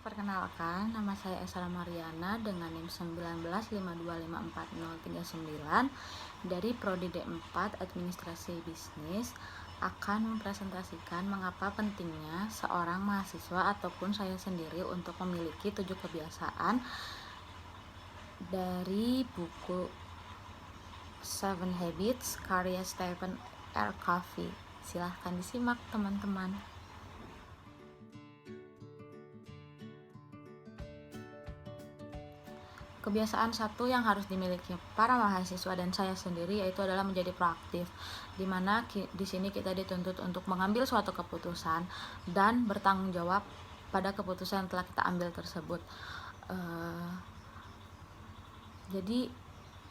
Perkenalkan, nama saya Esra Mariana dengan NIM 19525439 dari Prodi D4 Administrasi Bisnis akan mempresentasikan mengapa pentingnya seorang mahasiswa ataupun saya sendiri untuk memiliki 7 kebiasaan dari buku Seven Habits karya Stephen R. Covey. Silahkan disimak teman-teman. Kebiasaan satu yang harus dimiliki para mahasiswa dan saya sendiri yaitu adalah menjadi proaktif, di mana di sini kita dituntut untuk mengambil suatu keputusan dan bertanggung jawab pada keputusan yang telah kita ambil tersebut. Jadi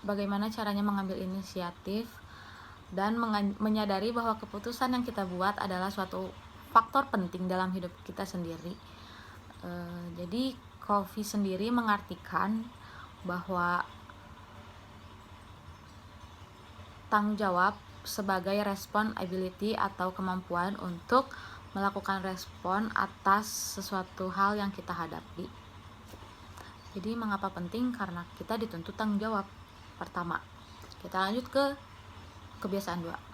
bagaimana caranya mengambil inisiatif dan menyadari bahwa keputusan yang kita buat adalah suatu faktor penting dalam hidup kita sendiri. Jadi Covey sendiri mengartikan bahwa tanggung jawab sebagai respon ability atau kemampuan untuk melakukan respon atas sesuatu hal yang kita hadapi. Jadi mengapa penting? Karena kita dituntut tanggung jawab. Pertama, kita lanjut ke kebiasaan 2.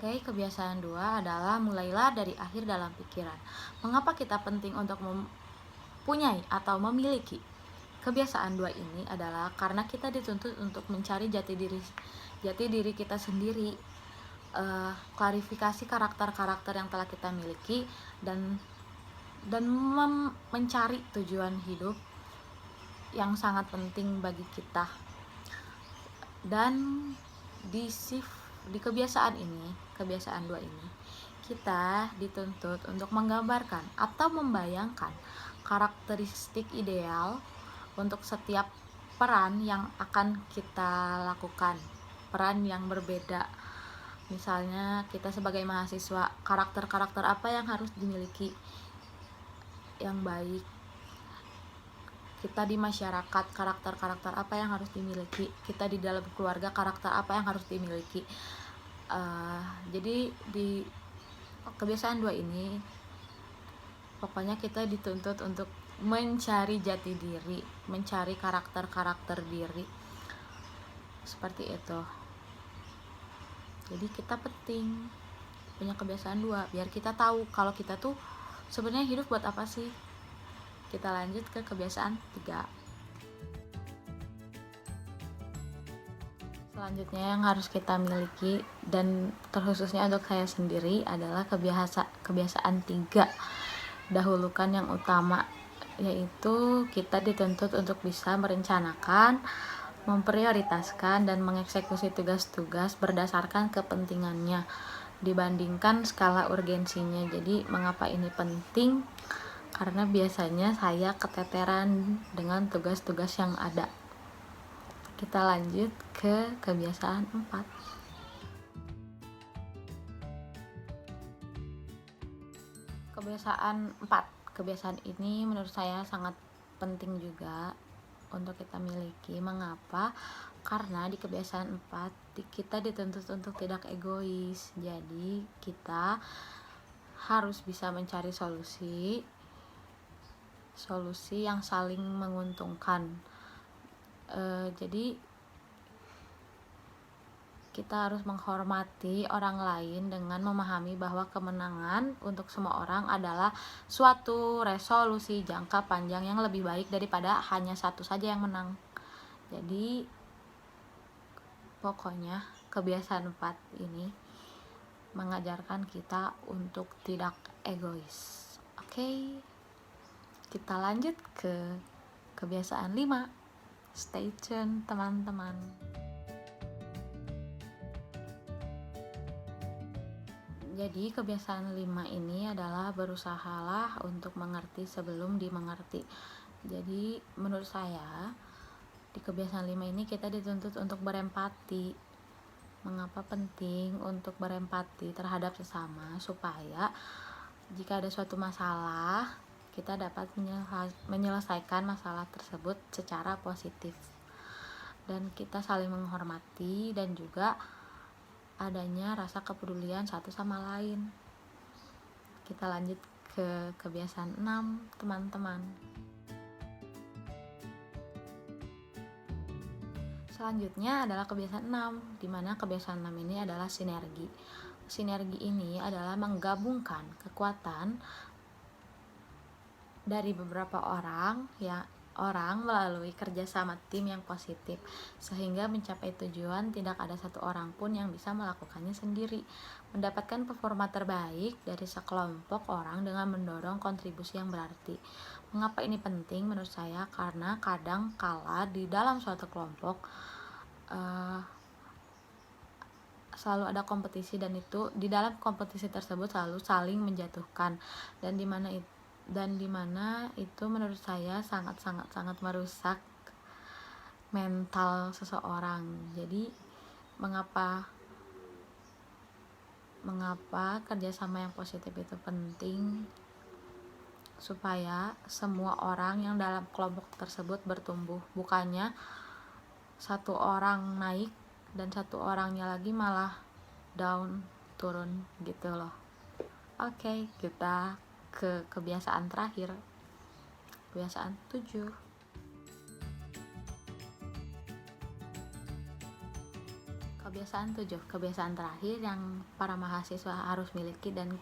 Oke, kebiasaan 2 adalah mulailah dari akhir dalam pikiran. Mengapa kita penting untuk mempunyai atau memiliki kebiasaan 2 ini adalah karena kita dituntut untuk mencari jati diri kita sendiri, klarifikasi karakter-karakter yang telah kita miliki dan mencari tujuan hidup yang sangat penting bagi kita. Dan di kebiasaan 2 ini kita dituntut untuk menggambarkan atau membayangkan karakteristik ideal untuk setiap peran yang akan kita lakukan, peran yang berbeda. Misalnya kita sebagai mahasiswa, karakter-karakter apa yang harus dimiliki yang baik. Kita di masyarakat, karakter-karakter apa yang harus dimiliki. Kita di dalam keluarga, karakter apa yang harus dimiliki. Jadi di kebiasaan 2 ini pokoknya kita dituntut untuk mencari jati diri, mencari karakter-karakter diri, seperti itu. Jadi kita penting punya kebiasaan 2 biar kita tahu kalau kita tuh sebenarnya hidup buat apa sih. Kita lanjut ke kebiasaan 3. Selanjutnya yang harus kita miliki dan terkhususnya untuk saya sendiri adalah kebiasaan 3. Dahulukan yang utama, yaitu kita dituntut untuk bisa merencanakan, memprioritaskan dan mengeksekusi tugas-tugas berdasarkan kepentingannya dibandingkan skala urgensinya. Jadi mengapa ini penting? Karena biasanya saya keteteran dengan tugas-tugas yang ada. Kita lanjut ke kebiasaan 4. Kebiasaan ini menurut saya sangat penting juga untuk kita miliki. Mengapa? Karena di kebiasaan 4 kita dituntut untuk tidak egois. Jadi kita harus bisa mencari solusi yang saling menguntungkan. Jadi kita harus menghormati orang lain dengan memahami bahwa kemenangan untuk semua orang adalah suatu resolusi jangka panjang yang lebih baik daripada hanya satu saja yang menang. Jadi pokoknya kebiasaan 4 ini mengajarkan kita untuk tidak egois. Oke, kita lanjut ke kebiasaan 5. Stay tune teman-teman. Jadi kebiasaan 5 ini adalah berusahalah untuk mengerti sebelum dimengerti. Jadi menurut saya di kebiasaan 5 ini kita dituntut untuk berempati. Mengapa penting untuk berempati terhadap sesama? Supaya jika ada suatu masalah, kita dapat menyelesaikan masalah tersebut secara positif dan kita saling menghormati dan juga adanya rasa kepedulian satu sama lain. Kita lanjut ke kebiasaan 6, teman-teman. Selanjutnya adalah kebiasaan 6, di mana kebiasaan 6 ini adalah sinergi. Sinergi ini adalah menggabungkan kekuatan dari beberapa orang melalui kerjasama tim yang positif, sehingga mencapai tujuan tidak ada satu orang pun yang bisa melakukannya sendiri. Mendapatkan performa terbaik dari sekelompok orang dengan mendorong kontribusi yang berarti. Mengapa ini penting menurut saya? Karena kadang kala di dalam suatu kelompok selalu ada kompetisi, dan itu di dalam kompetisi tersebut selalu saling menjatuhkan, dan dimana itu menurut saya sangat merusak mental seseorang. Jadi mengapa kerjasama yang positif itu penting? Supaya semua orang yang dalam kelompok tersebut bertumbuh, bukannya satu orang naik dan satu orangnya lagi malah down, turun gitu loh. Oke, kita ke kebiasaan terakhir, kebiasaan 7. Kebiasaan terakhir yang para mahasiswa harus miliki dan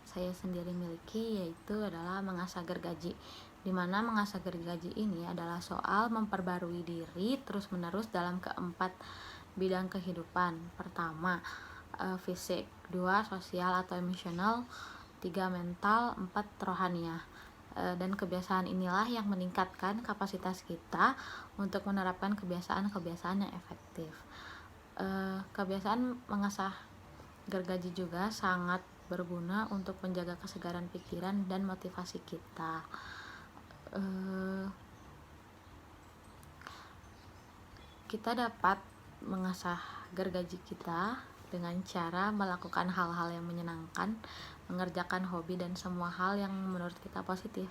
saya sendiri miliki, yaitu adalah mengasah gergaji. Dimana mengasah gergaji ini adalah soal memperbarui diri terus-menerus dalam keempat bidang kehidupan. Pertama, fisik, 2, sosial atau emosional, 3, mental, 4, rohaniah. Dan kebiasaan inilah yang meningkatkan kapasitas kita untuk menerapkan kebiasaan-kebiasaan yang efektif. Kebiasaan mengasah gergaji juga sangat berguna untuk menjaga kesegaran pikiran dan motivasi kita. Kita dapat mengasah gergaji kita dengan cara melakukan hal-hal yang menyenangkan, mengerjakan hobi, dan semua hal yang menurut kita positif.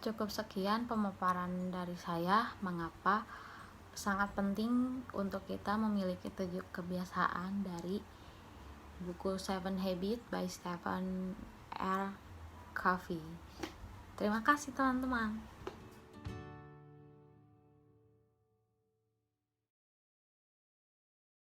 Cukup sekian pemaparan dari saya mengapa sangat penting untuk kita memiliki 7 kebiasaan dari buku 7 Habits by Stephen R. Covey. Terima kasih teman-teman.